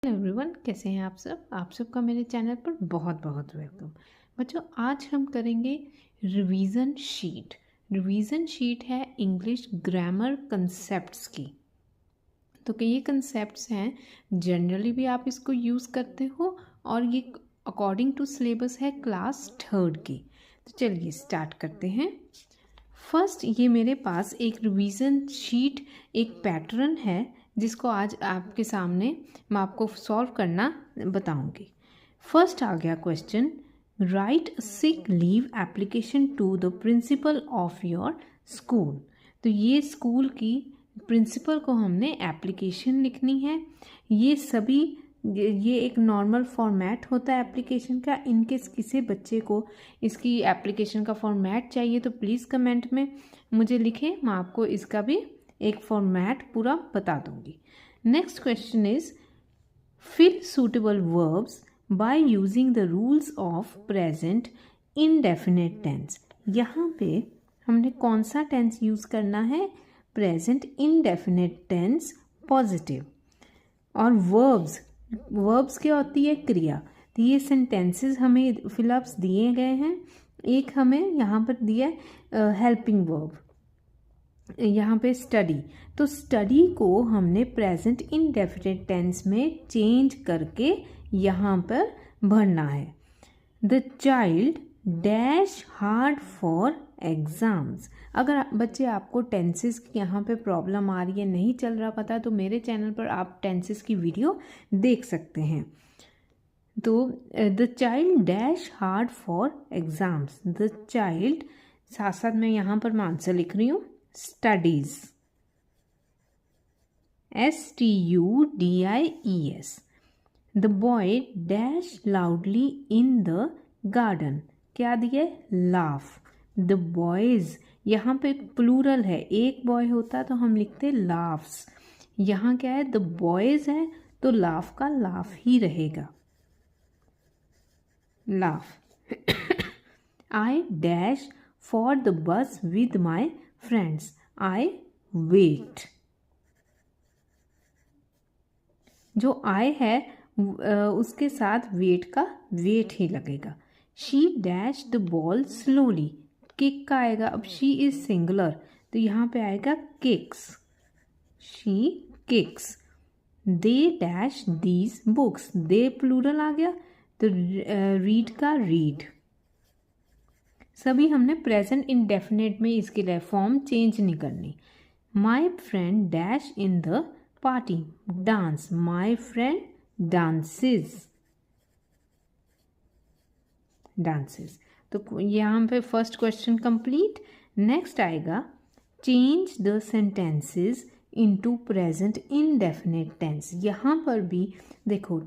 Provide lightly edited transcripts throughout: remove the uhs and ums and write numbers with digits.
Hello everyone, कैसे हैं आप सबका मेरे चैनल पर बहुत बहुत वेलकम। बच्चों, आज हम करेंगे रिवीजन शीट। रिवीजन शीट है इंग्लिश ग्रामर कंसेप्ट्स की। तो ये कंसेप्ट्स हैं, जनरली भी आप इसको यूज़ करते हो और ये अकॉर्डिंग टू सिलेबस है क्लास 3rd की। तो चलिए स्टार्ट करते हैं। फर्स्ट, ये मेरे पास एक रिवीजन शीट, एक पैटर्न है जिसको आज आपके सामने मैं आपको सॉल्व करना बताऊंगी। फर्स्ट आ गया question, write sick leave application to the principal of your school. तो ये स्कूल की प्रिंसिपल को हमने एप्लीकेशन लिखनी है। ये एक नॉर्मल फॉर्मेट होता है एप्लीकेशन का। इनकेस किसी बच्चे को इसकी एप्लीकेशन का फॉर्मेट चाहिए तो प्लीज़ कमेंट में मुझे लिखें, मैं आपको इसका भी एक फॉर्मेट पूरा बता दूंगी। Next question is fill suitable verbs by using the rules of present indefinite tense. यहाँ पे हमने कौन सा टेंस यूज़ करना है? Present indefinite tense positive. और वर्ब्स क्या होती है? क्रिया। तो ये सेंटेंसेस हमें फिलअप्स दिए गए हैं। एक हमें यहाँ पर दिया है हेल्पिंग वर्ब, यहाँ पे स्टडी। तो स्टडी को हमने प्रेजेंट इनडेफिनेट टेंस में चेंज करके यहाँ पर भरना है। The child dash hard for exams. अगर बच्चे आपको टेंसेस की यहाँ पे प्रॉब्लम आ रही है, नहीं चल रहा पता, तो मेरे चैनल पर आप टेंसेस की वीडियो देख सकते हैं। तो the child dash hard for exams. The child, साथ साथ मैं यहाँ पर मैं आंसर लिख रही हूँ, studies, STUDIES। The boy dash loudly in the garden. क्या दिया? लाफ। द बॉयज, यहाँ पे प्लूरल है, एक बॉय होता तो हम लिखते लाफ्स। यहाँ क्या है? द बॉयज है तो लाफ का लाफ ही रहेगा, laugh. I dash for the bus with my friends. I wait. जो आई है उसके साथ वेट का वेट ही लगेगा। She dash the ball slowly. Kick का आएगा, अब शी इज सिंगुलर तो यहाँ पे आएगा kicks, she kicks. They dash these books. They plural आ गया तो रीड का रीड। सभी हमने प्रेजेंट इंडेफिनेट में इसके लिए फॉर्म चेंज नहीं करनी। My friend dash in the party, dance. My friend dances, dances. तो यहाँ पे फर्स्ट क्वेश्चन कंप्लीट। नेक्स्ट आएगा, change the sentences into present indefinite tense. यहाँ पर भी देखो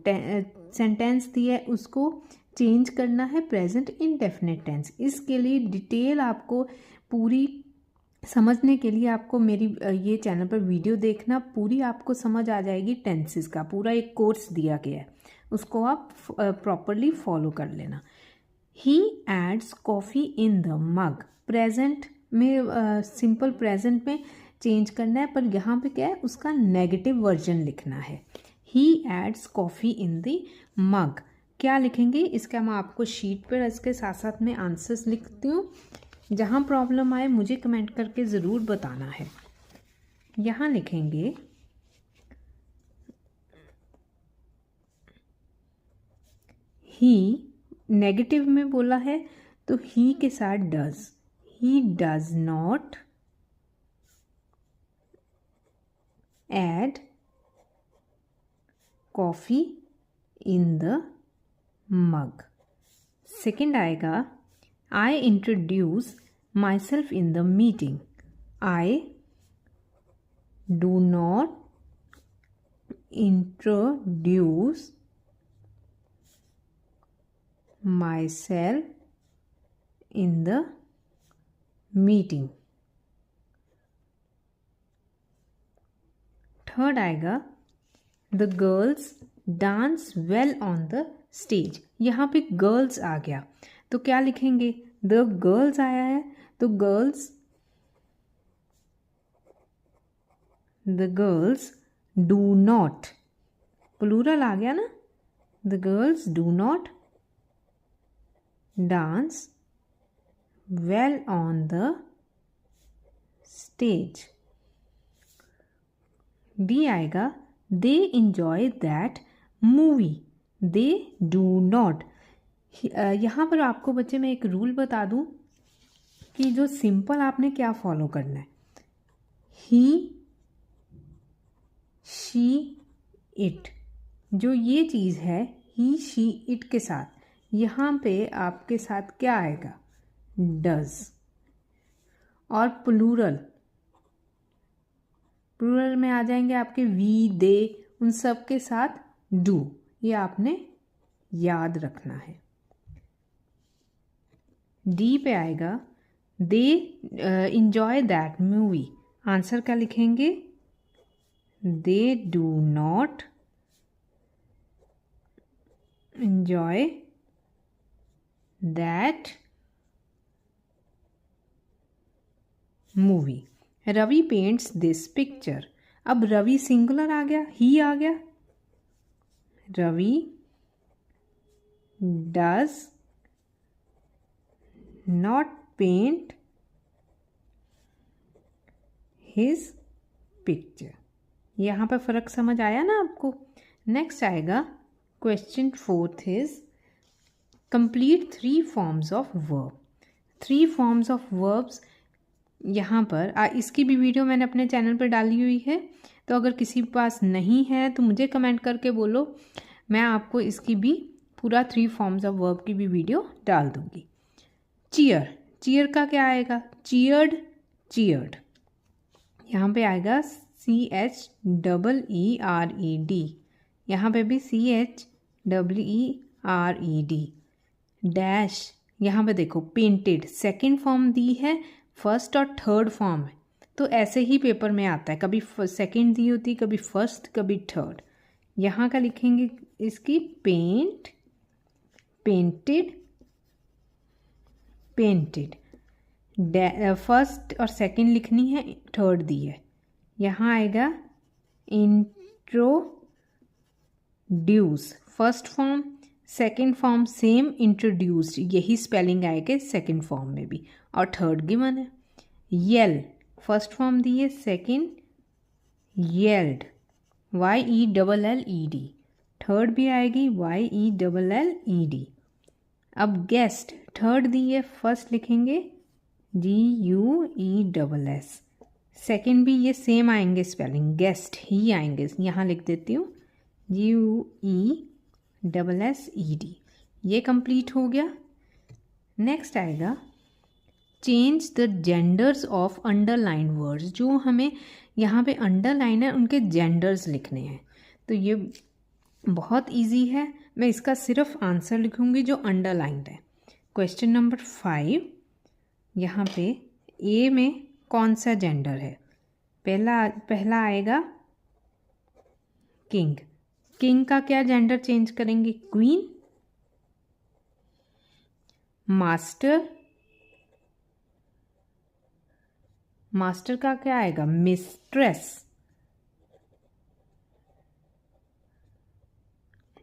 सेंटेंस दिया है, उसको चेंज करना है प्रेजेंट इनडेफिनेट टेंस। इसके लिए डिटेल आपको पूरी समझने के लिए आपको मेरी ये चैनल पर वीडियो देखना, पूरी आपको समझ आ जाएगी। टेंसेस का पूरा एक कोर्स दिया गया है, उसको आप प्रॉपरली फॉलो कर लेना। He adds coffee in the mug. Present में सिंपल प्रेजेंट में चेंज करना है, पर यहाँ पे क्या है, उसका नेगेटिव वर्जन लिखना है। ही एड्स कॉफ़ी इन द मग। क्या लिखेंगे इसका मैं आपको शीट पर इसके साथ साथ में आंसर्स लिखती हूँ। जहाँ प्रॉब्लम आए मुझे कमेंट करके ज़रूर बताना है। यहाँ लिखेंगे ही, नेगेटिव में बोला है तो ही के साथ does. He does not add coffee in the mug. Second आएगा, I introduce myself in the meeting. I do not introduce myself in the meeting. Third आएगा, the girls dance well on the stage. यहाँ पे girls आ गया तो क्या लिखेंगे? The girls आया है तो girls, the girls do not plural आ गया ना। The girls do not dance well on the stage. D आएगा they enjoy that movie. They do not. यहाँ पर आपको बच्चे मैं एक रूल बता दूं कि जो सिंपल आपने क्या फॉलो करना है। ही, शी, इट, जो ये चीज़ है ही, शी, इट के साथ यहाँ पे आपके साथ क्या आएगा, डज। और प्लूरल में आ जाएंगे आपके वी, दे, उन सब के साथ डू। ये आपने याद रखना है। डी पे आएगा they enjoy that movie. Answer क्या लिखेंगे, they do not enjoy that movie. Ravi paints this picture. अब रवि सिंगुलर आ गया, ही आ गया। Ravi does not paint his picture. यहाँ पर फर्क समझ आया ना आपको। नेक्स्ट आएगा question 4th is complete 3 forms of verb. 3 forms of verbs यहाँ पर इसकी भी वीडियो मैंने अपने चैनल पर डाली हुई है, तो अगर किसी के पास नहीं है तो मुझे कमेंट करके बोलो, मैं आपको इसकी भी पूरा 3 फॉर्म्स ऑफ वर्ब की भी वीडियो डाल दूँगी। चीयर, चीयर का क्या आएगा, चीयर्ड, चीयर्ड। यहाँ पे आएगा CHEERED, यहाँ पे भी CHEERED। डैश, यहाँ पे देखो पेंटेड, सेकंड फॉर्म दी है, फर्स्ट और थर्ड फॉर्म है, तो ऐसे ही पेपर में आता है, कभी सेकंड दी होती, कभी फर्स्ट, कभी थर्ड। यहाँ का लिखेंगे इसकी पेंट, पेंटेड, पेंटेड। फर्स्ट और सेकंड लिखनी है, थर्ड दी है। यहाँ आएगा introduce, first form, second form same, introduced, यही स्पेलिंग आएगा सेकंड फॉर्म में भी, और थर्ड गिवन है। येल, फर्स्ट फॉर्म दी है, सेकंड येल्ड, YELLED, थर्ड भी आएगी YELLED। अब गेस्ट, थर्ड दी है, फर्स्ट लिखेंगे GUESS, सेकंड भी ये सेम आएंगे स्पेलिंग, गेस्ट ही आएंगे, यहाँ लिख देती हूँ GUESSED। ये कंप्लीट हो गया। नेक्स्ट आएगा change the genders of underline words. जो हमें यहाँ पे अंडरलाइन है उनके जेंडर्स लिखने हैं, तो ये बहुत इजी है। मैं इसका सिर्फ आंसर लिखूँगी जो अंडरलाइंड है। क्वेश्चन नंबर 5, यहाँ पे ए में कौन सा जेंडर है, पहला आएगा किंग। किंग का क्या जेंडर चेंज करेंगे, क्वीन। मास्टर, मास्टर का क्या आएगा, मिस्ट्रेस।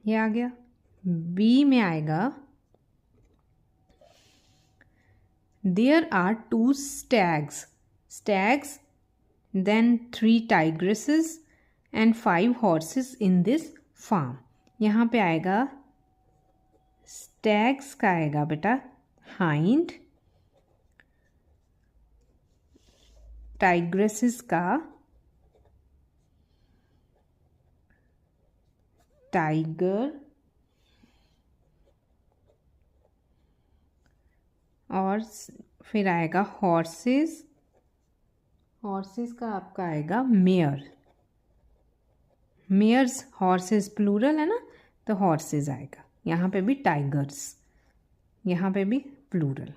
ये आ गया। बी में आएगा there are 2 stags, then 3 tigresses and 5 horses in this farm। यहाँ पे आएगा stags का आएगा बेटा hind, tigresses का टाइगर, और फिर आएगा हॉर्सेस, हॉर्सेस का आपका आएगा मेयर। मेयर्स, हॉर्सेस प्लूरल है ना, तो हॉर्सेस आएगा। यहाँ पे भी टाइगर्स, यहाँ पे भी plural.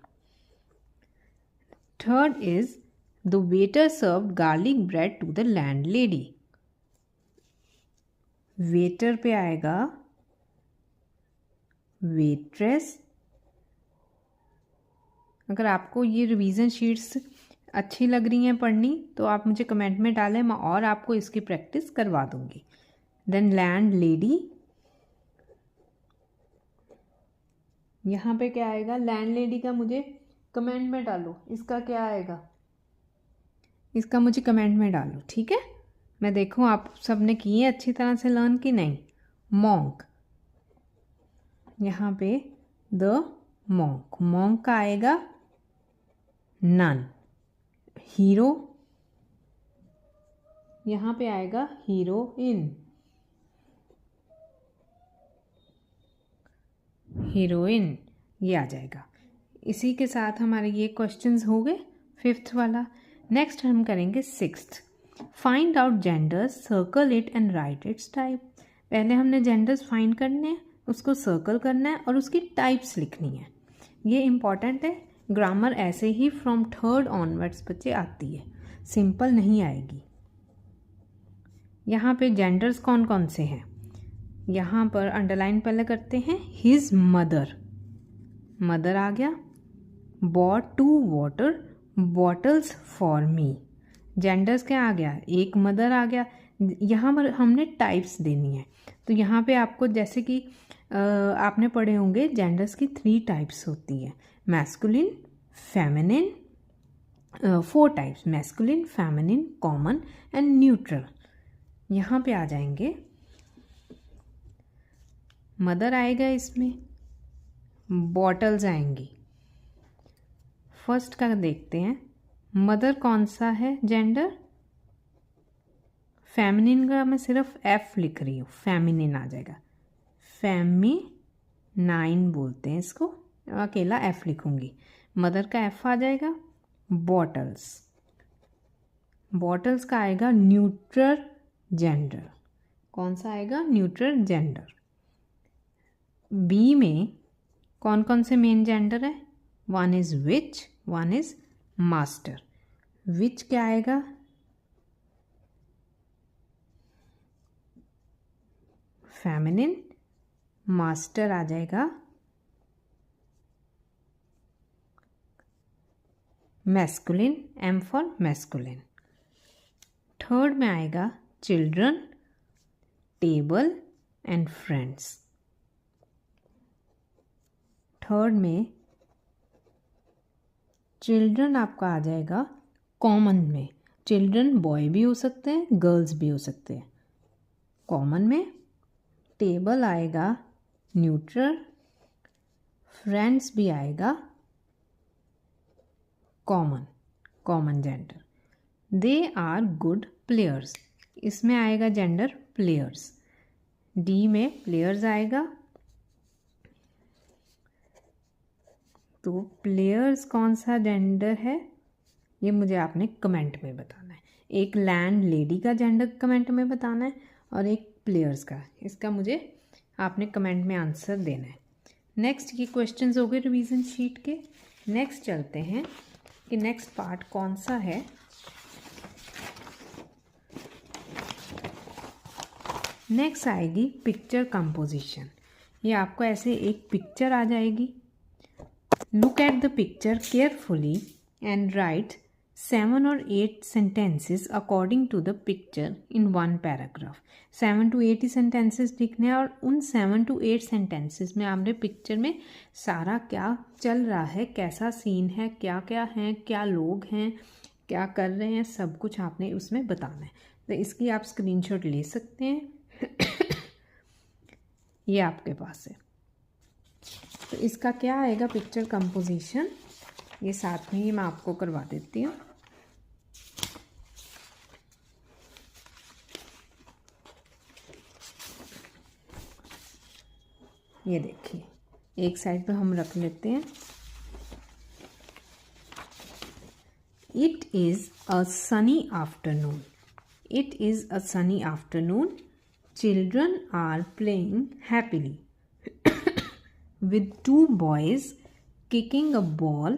Third is the waiter served garlic bread to the landlady. Waiter पे आएगा वेट्रेस। अगर आपको ये रिवीजन शीट्स अच्छी लग रही हैं पढ़नी, तो आप मुझे कमेंट में डालें, मैं और आपको इसकी प्रैक्टिस करवा दूंगी। देन लैंड लेडी, यहाँ पे क्या आएगा, लैंड लेडी का मुझे कमेंट में डालो, इसका क्या आएगा, इसका मुझे कमेंट में डालो, ठीक है। मैं देखूँ आप सब ने किए अच्छी तरह से लर्न कि नहीं। मॉन्क, यहाँ पे द मॉन्क, मॉन्क का आएगा नन। हीरो, यहाँ पे आएगा हीरोइन, हीरोइन ये आ जाएगा। इसी के साथ हमारे ये क्वेश्चंस हो गए 5th वाला। नेक्स्ट हम करेंगे 6th। Find out genders, circle it and right it's type. पहले हमने जेंडर्स फाइंड करने हैं, उसको सर्कल करना है और उसकी टाइप्स लिखनी है। ये इम्पॉर्टेंट है। ग्रामर ऐसे ही फ्रॉम 3rd ऑनवर्ड्स बच्चे आती है, सिंपल नहीं आएगी। यहाँ पे जेंडर्स कौन कौन से हैं, यहाँ पर अंडरलाइन पहले करते हैं। हिज मदर, मदर आ गया। Bought 2 water bottles for me, genders क्या आ गया, एक मदर आ गया। यहाँ पर हमने टाइप्स देनी है, तो यहाँ पे आपको जैसे कि आपने पढ़े होंगे जेंडर्स की 3 टाइप्स होती है, masculine, feminine, 4 types, masculine, feminine, common and neutral. यहाँ पे आ जाएंगे, मदर आएगा, इसमें बॉटल्स आएंगी। फर्स्ट का देखते हैं, मदर कौन सा है जेंडर, फेमिनिन का मैं सिर्फ F लिख रही हूँ, फेमिनिन आ जाएगा। फेमिनाइन बोलते हैं इसको, अकेला F लिखूंगी। मदर का F आ जाएगा। बॉटल्स, बॉटल्स का आएगा न्यूट्रल जेंडर, कौन सा आएगा, न्यूट्रल जेंडर। बी में कौन कौन से मेन जेंडर है, 1 इज विच, 1 इज मास्टर। विच क्या आएगा, फेमिनिन, मास्टर आ जाएगा masculine, M for masculine. Third में आएगा children, table and friends. Third में चिल्ड्रन आपका आ जाएगा कॉमन में, चिल्ड्रन बॉय भी हो सकते हैं, गर्ल्स भी हो सकते हैं। कॉमन में टेबल आएगा न्यूट्रल, फ्रेंड्स भी आएगा common, common gender. They are good players, इसमें आएगा जेंडर प्लेयर्स। डी में प्लेयर्स आएगा, तो प्लेयर्स कौन सा जेंडर है ये मुझे आपने कमेंट में बताना है। एक लैंड लेडी का जेंडर कमेंट में बताना है और एक प्लेयर्स का, इसका मुझे आपने कमेंट में आंसर देना है। नेक्स्ट ये क्वेश्चंस हो गए रिवीजन शीट के। नेक्स्ट चलते हैं कि नेक्स्ट पार्ट कौन सा है। नेक्स्ट आएगी पिक्चर कंपोजिशन। ये आपको ऐसे एक पिक्चर आ जाएगी। Look at the picture carefully and write 7 or 8 sentences according to the picture in one paragraph. 7 to 8 he sentences लिखने हैं और उन 7 to 8 sentences में आपने पिक्चर में सारा क्या चल रहा है, कैसा सीन है, क्या क्या है, क्या लोग हैं, क्या कर रहे हैं, सब कुछ आपने उसमें बताना है। तो इसकी आप स्क्रीनशॉट ले सकते हैं। ये आपके पास है। तो इसका क्या आएगा पिक्चर कंपोजिशन, ये साथ में ही मैं आपको करवा देती हूँ। ये देखिए, एक साइड पे हम रख लेते हैं। It is a sunny afternoon, it is a sunny afternoon, children are playing happily with 2 boys kicking a ball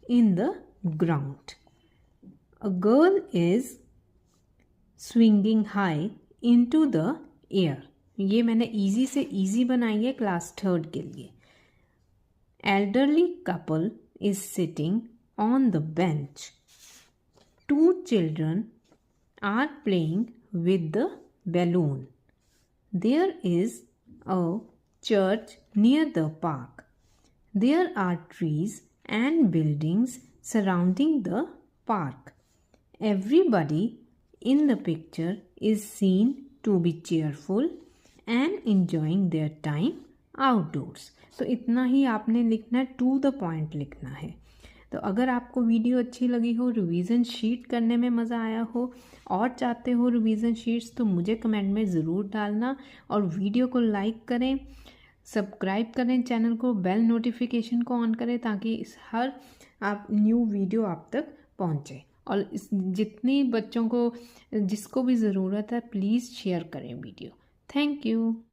in the ground. A girl is swinging high into the air. ये मैंने easy से easy बनाई है class 3rd के लिए। Elderly couple is sitting on the bench. 2 children are playing with the balloon. There is a church near the park. There are trees and buildings surrounding the park. Everybody in the picture is seen to be cheerful and enjoying their time outdoors. तो इतना ही आपने लिखना है, to the point लिखना है। तो अगर आपको वीडियो अच्छी लगी हो, रिवीजन शीट करने में मज़ा आया हो और चाहते हो रिवीजन शीट्स, तो मुझे कमेंट में ज़रूर डालना और वीडियो को लाइक करें, सब्सक्राइब करें चैनल को, बेल नोटिफिकेशन को ऑन करें ताकि हर आप न्यू वीडियो आप तक पहुंचे। और जितनी बच्चों को जिसको भी ज़रूरत है प्लीज़ शेयर करें वीडियो। Thank you.